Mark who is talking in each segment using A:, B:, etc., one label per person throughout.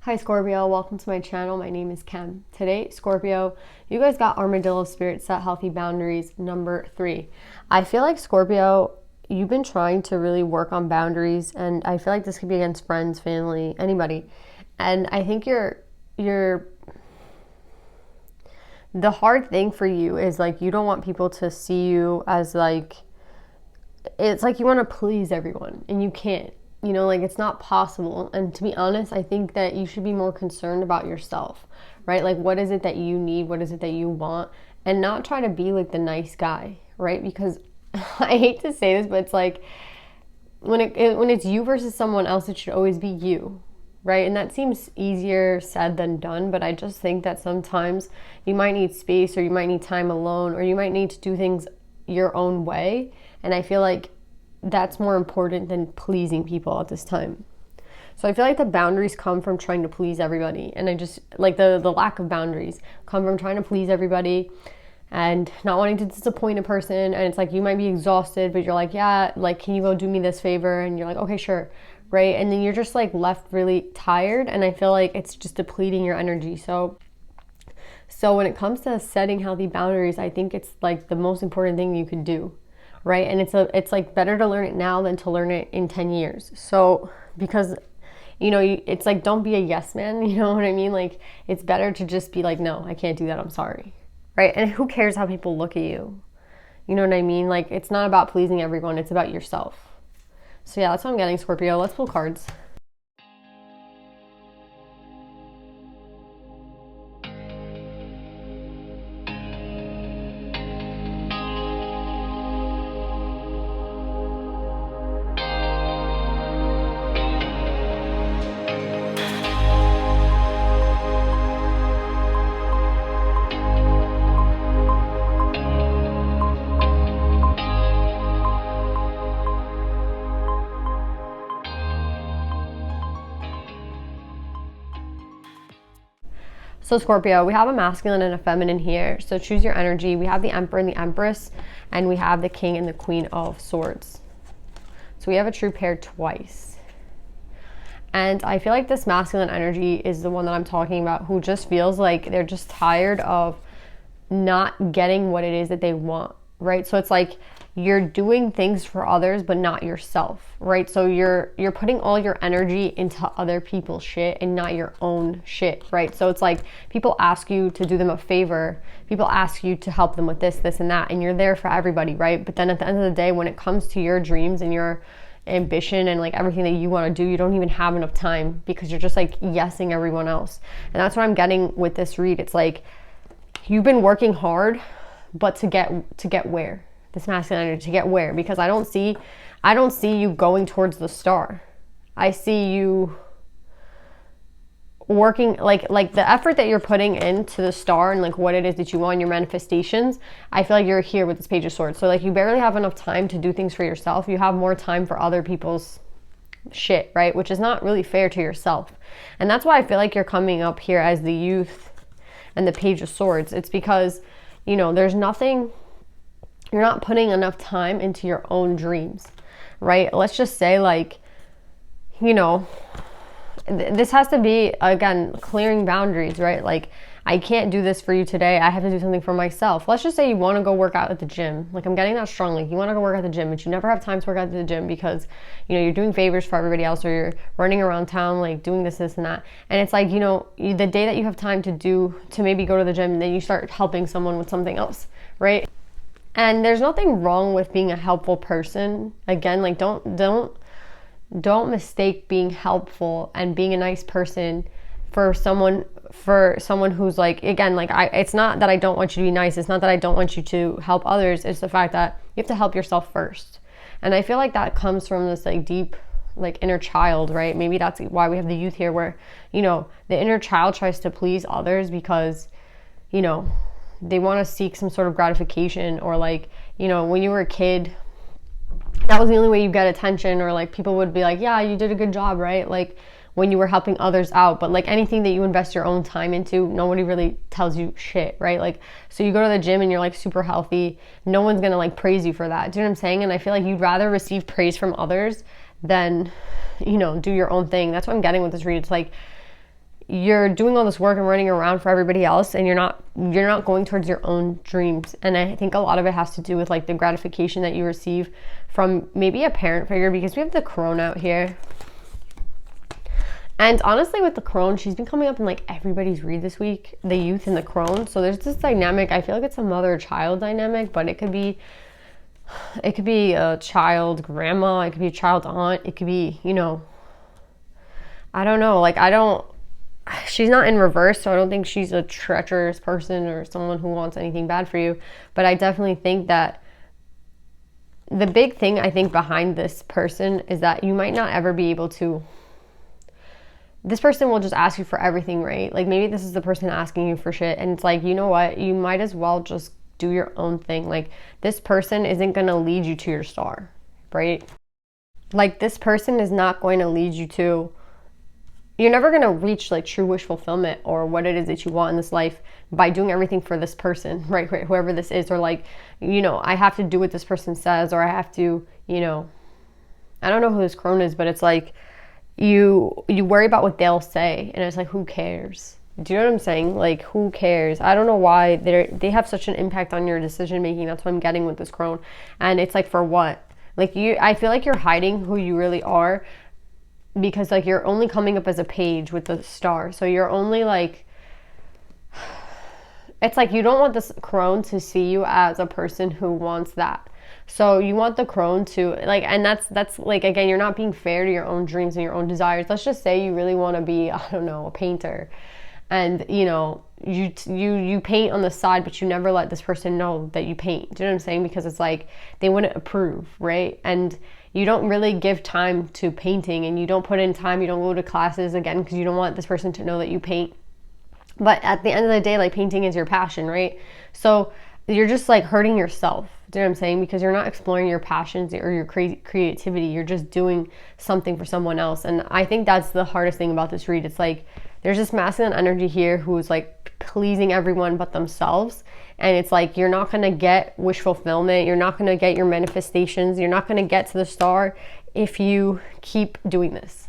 A: Hi Scorpio, welcome to my channel. My name is Kim. Today, Scorpio, you guys got Armadillo Spirit Set Healthy Boundaries number 3. I feel like Scorpio, you've been trying to really work on boundaries, and I feel like this could be against friends, family, anybody. And I think the hard thing for you is like you don't want people to see you as like, it's like you want to please everyone and you can't. You know, like it's not possible. And to be honest, I think that you should be more concerned about yourself, right? Like what is it that you need? What is it that you want? And not try to be like the nice guy, right? Because I hate to say this, but it's like when it's you versus someone else, it should always be you, right? And that seems easier said than done, but I just think that sometimes you might need space, or you might need time alone, or you might need to do things your own way. And I feel like that's more important than pleasing people at this time. So I feel like the boundaries come from trying to please everybody. And I just like the lack of boundaries come from trying to please everybody and not wanting to disappoint a person. And it's like you might be exhausted, but you're like, yeah, like, can you go do me this favor? And you're like, okay, sure. Right. And then you're just like left really tired. And I feel like it's just depleting your energy. So when it comes to setting healthy boundaries, I think it's like the most important thing you could do. Right. And it's like better to learn it now than to learn it in 10 years. So because, you know, it's like, don't be a yes man. You know what I mean? Like it's better to just be like, no, I can't do that. I'm sorry. Right. And who cares how people look at you? You know what I mean? Like it's not about pleasing everyone. It's about yourself. So yeah, that's what I'm getting, Scorpio. Let's pull cards. So Scorpio, we have a masculine and a feminine here. So choose your energy. We have the Emperor and the Empress, and we have the King and the Queen of Swords. So we have a true pair twice. And I feel like this masculine energy is the one that I'm talking about, who just feels like they're just tired of not getting what it is that they want, right? So it's like you're doing things for others, but not yourself, right? So you're putting all your energy into other people's shit and not your own shit, right? So it's like people ask you to do them a favor. People ask you to help them with this, this, and that, and you're there for everybody, right? But then at the end of the day, when it comes to your dreams and your ambition and like everything that you want to do, you don't even have enough time because you're just like yesing everyone else. And that's what I'm getting with this read. It's like you've been working hard, but to get where? This masculine energy, to get where? Because I don't see you going towards the star. I see you working like the effort that you're putting into the star and like what it is that you want, your manifestations. I feel like you're here with this Page of Swords. So like you barely have enough time to do things for yourself. You have more time for other people's shit, right? Which is not really fair to yourself. And that's why I feel like you're coming up here as the Youth and the Page of Swords. It's because, you know, there's nothing, you're not putting enough time into your own dreams, right? Let's just say like, you know, this has to be, again, clearing boundaries, right? Like, I can't do this for you today. I have to do something for myself. Let's just say you want to go work out at the gym. Like, I'm getting that strong. Like, you want to go work at the gym, but you never have time to work out at the gym because, you know, you're doing favors for everybody else, or you're running around town, like, doing this, and that. And it's like, you know, the day that you have time to maybe go to the gym, then you start helping someone with something else, right? And there's nothing wrong with being a helpful person. Again, like, don't mistake being helpful and being a nice person for someone who's like, again, like, it's not that I don't want you to be nice. It's not that I don't want you to help others. It's the fact that you have to help yourself first. And I feel like that comes from this like deep, like inner child, right? Maybe that's why we have the Youth here, where, you know, the inner child tries to please others because, you know, they want to seek some sort of gratification, or like, you know, when you were a kid, that was the only way you get attention, or like people would be like, yeah, you did a good job, right? Like when you were helping others out. But like anything that you invest your own time into, nobody really tells you shit, right? Like, so you go to the gym and you're like super healthy, no one's gonna like praise you for that. Do you know what I'm saying? And I feel like you'd rather receive praise from others than, you know, do your own thing. That's what I'm getting with this read. It's like, you're doing all this work and running around for everybody else, and you're not going towards your own dreams. And I think a lot of it has to do with like the gratification that you receive from maybe a parent figure, because we have the crone out here. And honestly, with the crone, she's been coming up in like everybody's read this week, the youth and the crone. So there's this dynamic. I feel like it's a mother-child dynamic, but it could be a child grandma, it could be a child aunt, it could be, you know, I don't know, like she's not in reverse, so I don't think she's a treacherous person or someone who wants anything bad for you. But I definitely think that the big thing I think behind this person is that you might not ever be able to, this person will just ask you for everything, right? Like maybe this is the person asking you for shit, and it's like, you know what, you might as well just do your own thing. Like this person isn't going to lead you to your star, right? Like this person is not going to lead you to, you're never going to reach like true wish fulfillment or what it is that you want in this life by doing everything for this person, right? Whoever this is, or like, you know, I have to do what this person says, or I have to, you know, I don't know who this crone is, but it's like you worry about what they'll say, and it's like, who cares? Do you know what I'm saying? Like, who cares? I don't know why they have such an impact on your decision making. That's what I'm getting with this crone. And it's like, for what? Like I feel like you're hiding who you really are, because like you're only coming up as a page with the star. So you're only like, it's like you don't want this crone to see you as a person who wants that. So you want the crone to like, and that's like, again, you're not being fair to your own dreams and your own desires. Let's just say you really want to be, I don't know, a painter, and you know, you paint on the side, but you never let this person know that you paint. Do you know what I'm saying? Because it's like they wouldn't approve, right? And you don't really give time to painting, and you don't put in time, you don't go to classes, again, because you don't want this person to know that you paint. But at the end of the day, like, painting is your passion, right? So you're just like hurting yourself. Do you know what I'm saying? Because you're not exploring your passions or your creativity. You're just doing something for someone else. And I think that's the hardest thing about this read. It's like there's this masculine energy here who's like pleasing everyone but themselves. And it's like you're not going to get wish fulfillment. You're not going to get your manifestations. You're not going to get to the star if you keep doing this.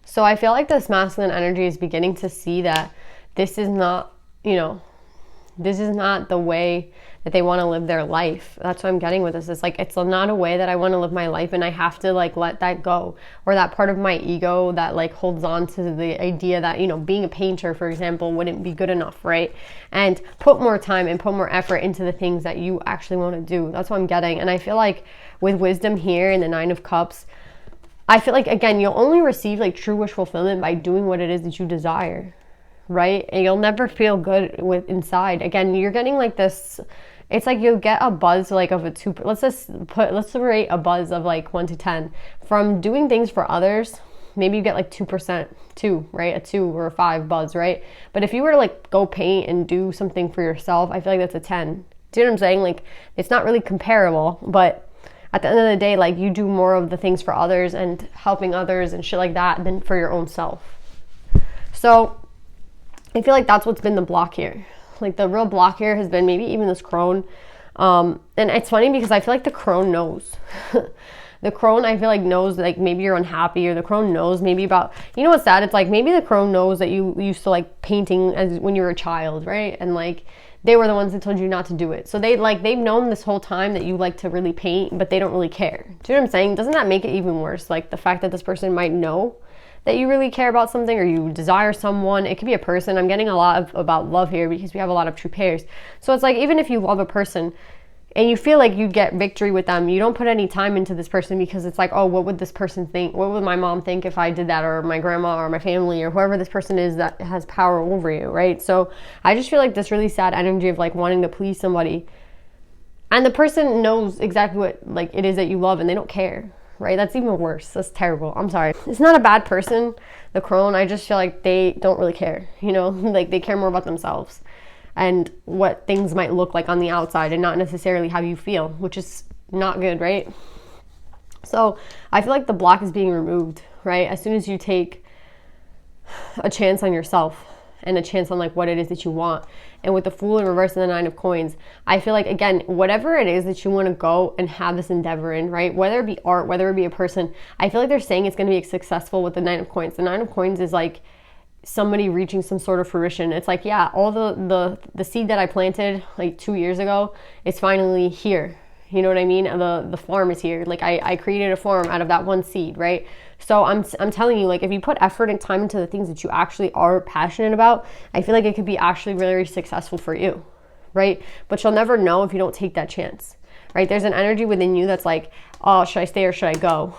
A: So I feel like this masculine energy is beginning to see that this is not, you know, this is not the way that they want to live their life. That's what I'm getting with this. It's like, it's not a way that I want to live my life, and I have to like let that go. Or that part of my ego that like holds on to the idea that, you know, being a painter, for example, wouldn't be good enough, right? And put more time and put more effort into the things that you actually want to do. That's what I'm getting. And I feel like with wisdom here in the 9 of Cups, I feel like, again, you'll only receive like true wish fulfillment by doing what it is that you desire, right? And you'll never feel good with inside. Again, you're getting like this, it's like you'll get a buzz like of a 2, let's rate a buzz of like 1 to 10 from doing things for others. Maybe you get like 2%, 2, right? A 2 or a 5 buzz, right? But if you were to like go paint and do something for yourself, I feel like that's a 10. Do you know what I'm saying? Like, it's not really comparable, but at the end of the day, like, you do more of the things for others and helping others and shit like that than for your own self. So I feel like that's what's been the block here. Like, the real block here has been maybe even this crone. And it's funny because I feel like the crone knows. The crone, I feel like, knows, like, maybe you're unhappy, or the crone knows maybe about, you know what's sad? It's like maybe the crone knows that you used to like painting as when you were a child, right? And like they were the ones that told you not to do it. So they've known this whole time that you like to really paint, but they don't really care. Do you know what I'm saying? Doesn't that make it even worse? Like, the fact that this person might know that you really care about something, or you desire someone. It could be a person. I'm getting a lot about love here because we have a lot of true pairs. So it's like, even if you love a person and you feel like you get victory with them, you don't put any time into this person because it's like, oh, what would this person think? What would my mom think if I did that, or my grandma, or my family, or whoever this person is that has power over you, right? So I just feel like this really sad energy of like wanting to please somebody, and the person knows exactly what like it is that you love, and they don't care, right? That's even worse. That's terrible. I'm sorry. It's not a bad person, the crone. I just feel like they don't really care, you know? Like, they care more about themselves and what things might look like on the outside, and not necessarily how you feel, which is not good, right? So I feel like the block is being removed, right? As soon as you take a chance on yourself and a chance on like what it is that you want. And with the Fool in reverse and the 9 of Coins, I feel like, again, whatever it is that you want to go and have this endeavor in, right? Whether it be art, whether it be a person, I feel like they're saying it's going to be successful with the 9 of Coins. The 9 of Coins is like, somebody reaching some sort of fruition. It's like, yeah, all the seed that I planted like 2 years ago is finally here. You know what I mean? The farm is here. Like I created a farm out of that one seed, right? So I'm telling you, like, if you put effort and time into the things that you actually are passionate about, I feel like it could be actually very successful for you, right? But you'll never know if you don't take that chance, right? There's an energy within you that's like, oh, should I stay or should I go?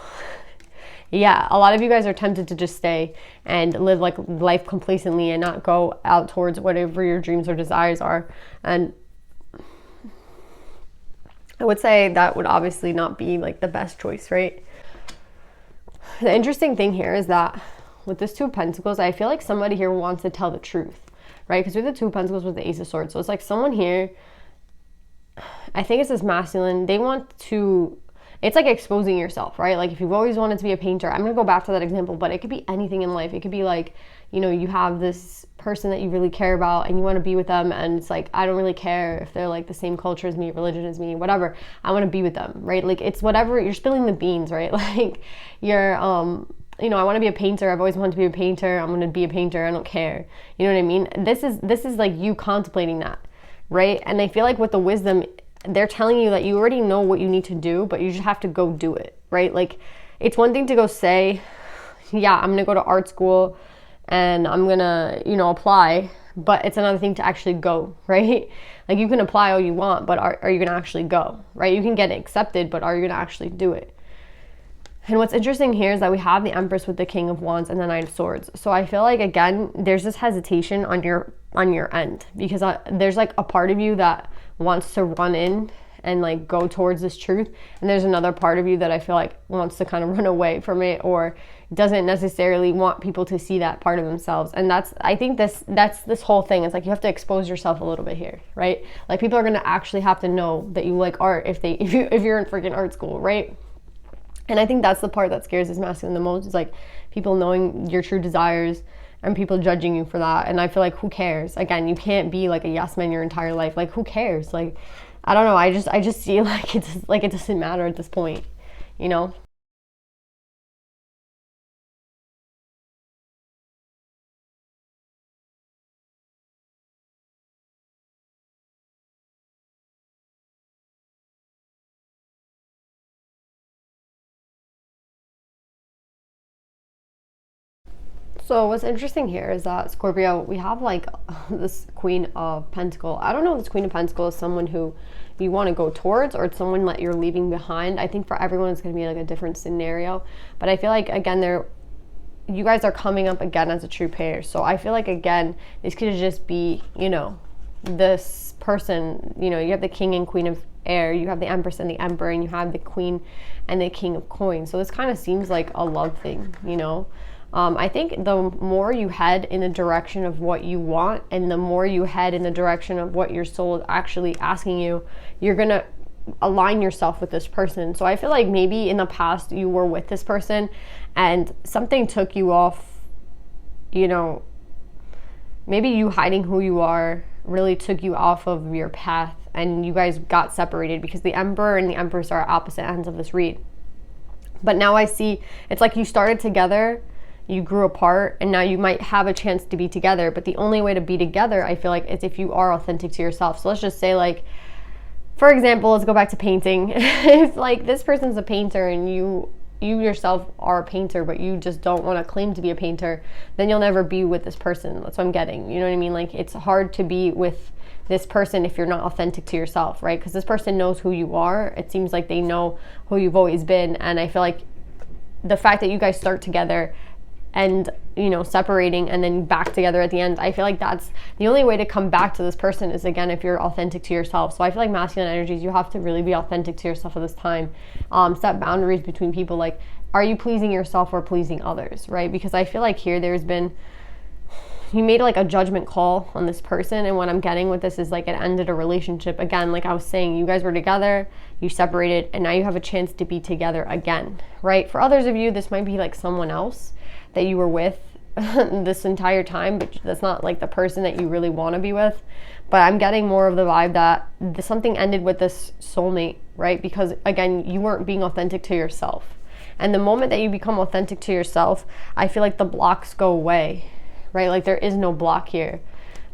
A: Yeah, a lot of you guys are tempted to just stay and live like life complacently and not go out towards whatever your dreams or desires are. And I would say that would obviously not be like the best choice, right? The interesting thing here is that with this Two of Pentacles, I feel like somebody here wants to tell the truth, right? Because we have the Two of Pentacles with the Ace of Swords. So it's like someone here, I think it's this masculine, they want to, it's like exposing yourself, right? Like if you've always wanted to be a painter, I'm going to go back to that example, but it could be anything in life. It could be like, you know, you have this person that you really care about and you want to be with them, and it's like, I don't really care if they're like the same culture as me, religion as me, whatever. I want to be with them, right? Like it's whatever, you're spilling the beans, right? Like you're, you know, I want to be a painter. I've always wanted to be a painter. I'm going to be a painter. I don't care. You know what I mean? This is like you contemplating that, right? And I feel like with the wisdom, they're telling you that you already know what you need to do, but you just have to go do it, right? Like it's one thing to go say, yeah, I'm going to go to art school and I'm going to, you know, apply, but it's another thing to actually go, right? Like you can apply all you want, but are you going to actually go, right? You can get accepted, but are you going to actually do it? And what's interesting here is that we have the Empress with the King of Wands and the Knight of Swords. So I feel like, again, there's this hesitation on your end, because there's like a part of you that wants to run in and like go towards this truth, and there's another part of you that I feel like wants to kind of run away from it, or doesn't necessarily want people to see that part of themselves. And I think that's this whole thing. It's like you have to expose yourself a little bit here, right? Like people are going to actually have to know that you like art if you're in freaking art school, right? And I think that's the part that scares this masculine the most, is like people knowing your true desires and people judging you for that. And I feel like, who cares? Again, you can't be like a yes man your entire life. Like who cares? Like, I don't know. I just feel like it doesn't matter at this point, you know? So what's interesting here is that, Scorpio, we have like this Queen of Pentacles. I don't know if this Queen of Pentacles is someone who you want to go towards, or it's someone that you're leaving behind. I think for everyone it's going to be like a different scenario. But I feel like, again, you guys are coming up again as a true pair. So I feel like, again, this could just be, you know, this person, you know, you have the King and Queen of Air, you have the Empress and the Emperor, and you have the Queen and the King of Coins. So this kind of seems like a love thing, you know? I think the more you head in the direction of what you want, and the more you head in the direction of what your soul is actually asking you, you're going to align yourself with this person. So I feel like maybe in the past you were with this person and something took you off, you know, maybe you hiding who you are really took you off of your path, and you guys got separated because the Emperor and the Empress are opposite ends of this read. But now I see it's like you started together, you grew apart, and now you might have a chance to be together. But the only way to be together, I feel like, is if you are authentic to yourself. So let's just say, like, for example, let's go back to painting. If like this person's a painter and you yourself are a painter, but you just don't want to claim to be a painter, then you'll never be with this person. That's what I'm getting. You know what I mean? Like, it's hard to be with this person if you're not authentic to yourself, right? Because this person knows who you are. It seems like they know who you've always been. And I feel like the fact that you guys start together and, you know, separating and then back together at the end, I feel like that's the only way to come back to this person is, again, if you're authentic to yourself. So I feel like masculine energies, you have to really be authentic to yourself at this time. Set boundaries between people. Like, are you pleasing yourself or pleasing others, right? Because I feel like here you made like a judgment call on this person, and what I'm getting with this is like it ended a relationship. Again, like I was saying, you guys were together, you separated, and now you have a chance to be together again, right? For others of you, this might be like someone else that you were with this entire time, but that's not like the person that you really want to be with. But I'm getting more of the vibe that something ended with this soulmate, right? Because again, you weren't being authentic to yourself. And the moment that you become authentic to yourself, I feel like the blocks go away, right? Like there is no block here.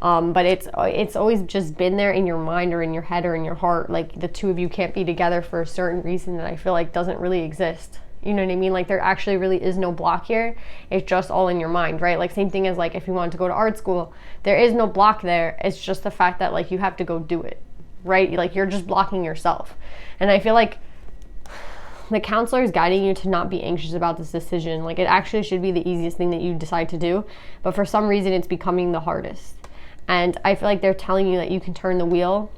A: But it's always just been there in your mind or in your head or in your heart. Like the two of you can't be together for a certain reason that I feel like doesn't really exist. You know what I mean? Like there actually really is no block here. It's just all in your mind, right? Like same thing as like if you wanted to go to art school, there is no block there. It's just the fact that like you have to go do it, right? Like you're just blocking yourself. And I feel like the counselor is guiding you to not be anxious about this decision. Like it actually should be the easiest thing that you decide to do, but for some reason it's becoming the hardest. And I feel like they're telling you that you can turn the wheel.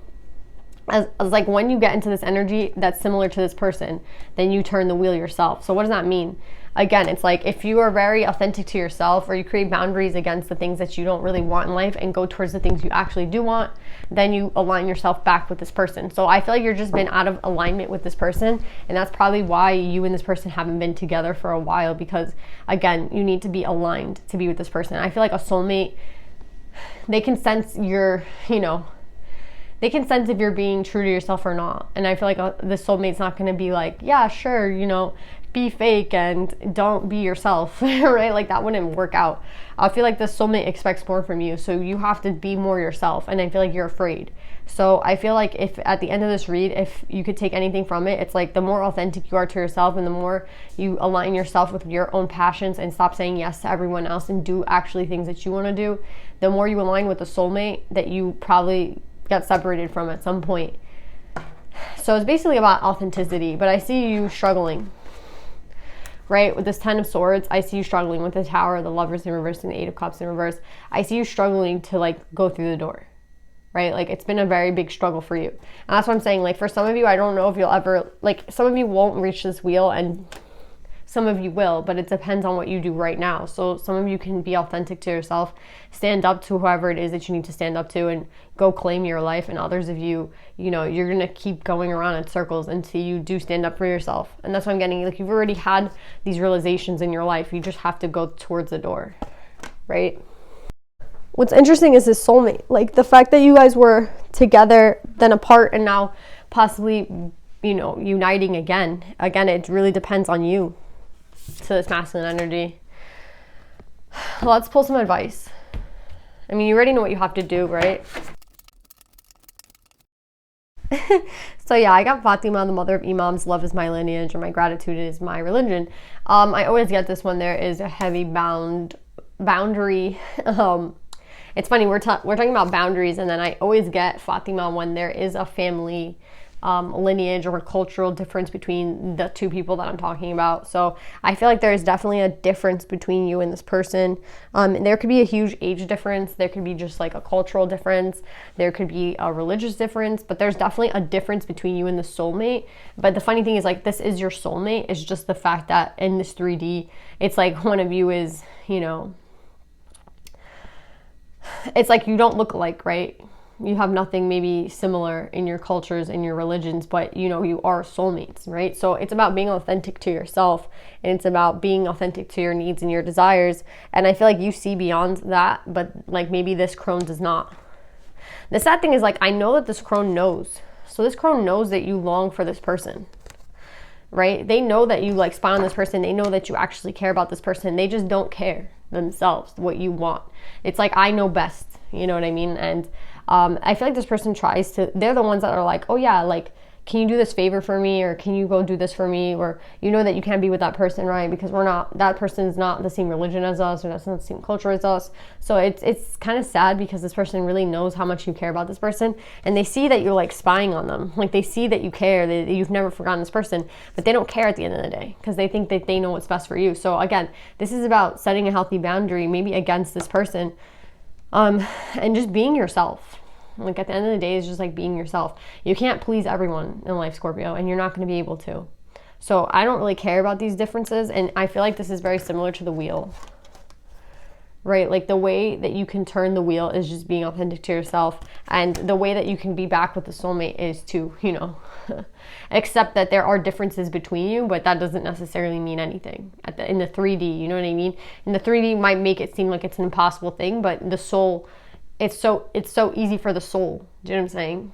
A: As like when you get into this energy that's similar to this person, then you turn the wheel yourself. So what does that mean? Again, it's like if you are very authentic to yourself, or you create boundaries against the things that you don't really want in life and go towards the things you actually do want, then you align yourself back with this person. So I feel like you've just been out of alignment with this person, and that's probably why you and this person haven't been together for a while, because again, you need to be aligned to be with this person. I feel like a soulmate, they can sense your, they can sense if you're being true to yourself or not. And I feel like the soulmate's not going to be like, yeah, sure, be fake and don't be yourself, right? Like that wouldn't work out. I feel like the soulmate expects more from you, so you have to be more yourself, and I feel like you're afraid. So I feel like if at the end of this read, if you could take anything from it, it's like the more authentic you are to yourself and the more you align yourself with your own passions and stop saying yes to everyone else and do actually things that you want to do, the more you align with the soulmate that you probably got separated from at some point. So it's basically about authenticity, but I see you struggling, right? With this 10 of Swords, I see you struggling with the Tower, the Lovers in reverse, and the 8 of Cups in reverse. I see you struggling to like go through the door, right? Like it's been a very big struggle for you. And that's what I'm saying. Like for some of you, I don't know if you'll ever, like some of you won't reach this wheel and some of you will, but it depends on what you do right now. So some of you can be authentic to yourself, stand up to whoever it is that you need to stand up to and go claim your life. And others of you, you're going to keep going around in circles until you do stand up for yourself. And that's what I'm getting. Like you've already had these realizations in your life. You just have to go towards the door, right? What's interesting is this soulmate. Like the fact that you guys were together, then apart, and now possibly, uniting again. Again, it really depends on you. To this masculine energy. Let's pull some advice. I mean, you already know what you have to do, right? So yeah, I got Fatima, the mother of imams. Love is my lineage, or my gratitude is my religion. I always get this when there is a heavy boundary. It's funny, we're talking about boundaries, and then I always get Fatima when there is a family lineage or a cultural difference between the two people that I'm talking about. So I feel like there is definitely a difference between you and this person. There could be a huge age difference. There could be just like a cultural difference. There could be a religious difference, but there's definitely a difference between you and the soulmate. But the funny thing is, like, this is your soulmate. It's just the fact that in this 3D, it's like one of you is, it's like you don't look alike, right? You have nothing maybe similar in your cultures and your religions, but you are soulmates, right? So it's about being authentic to yourself, and it's about being authentic to your needs and your desires. And I feel like you see beyond that, but like maybe this crone does not. The sad thing is, like, I know that this crone knows. So this crone knows that you long for this person, right? They know that you like spy on this person. They know that you actually care about this person. They just don't care themselves what you want. It's like, I know best, you know what I mean? And I feel like this person tries to, they're the ones that are like, oh yeah, like, can you do this favor for me? Or can you go do this for me? Or that you can't be with that person, right? Because that person's not the same religion as us, or that's not the same culture as us. So it's kind of sad because this person really knows how much you care about this person. And they see that you're like spying on them. Like they see that you care, that you've never forgotten this person, but they don't care at the end of the day because they think that they know what's best for you. So again, this is about setting a healthy boundary, maybe against this person. And just being yourself. Like at the end of the day, it's just like being yourself. You can't please everyone in life, Scorpio, and you're not going to be able to. So I don't really care about these differences, and I feel like this is very similar to the wheel, right? Like the way that you can turn the wheel is just being authentic to yourself, and the way that you can be back with the soulmate is to, accept that there are differences between you, but that doesn't necessarily mean anything in the 3D, you know what I mean? In the 3D might make it seem like it's an impossible thing, but the soul, it's so easy for the soul. Do you know what I'm saying?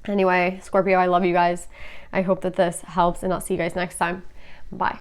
A: Anyway, Scorpio, I love you guys. I hope that this helps, and I'll see you guys next time. Bye.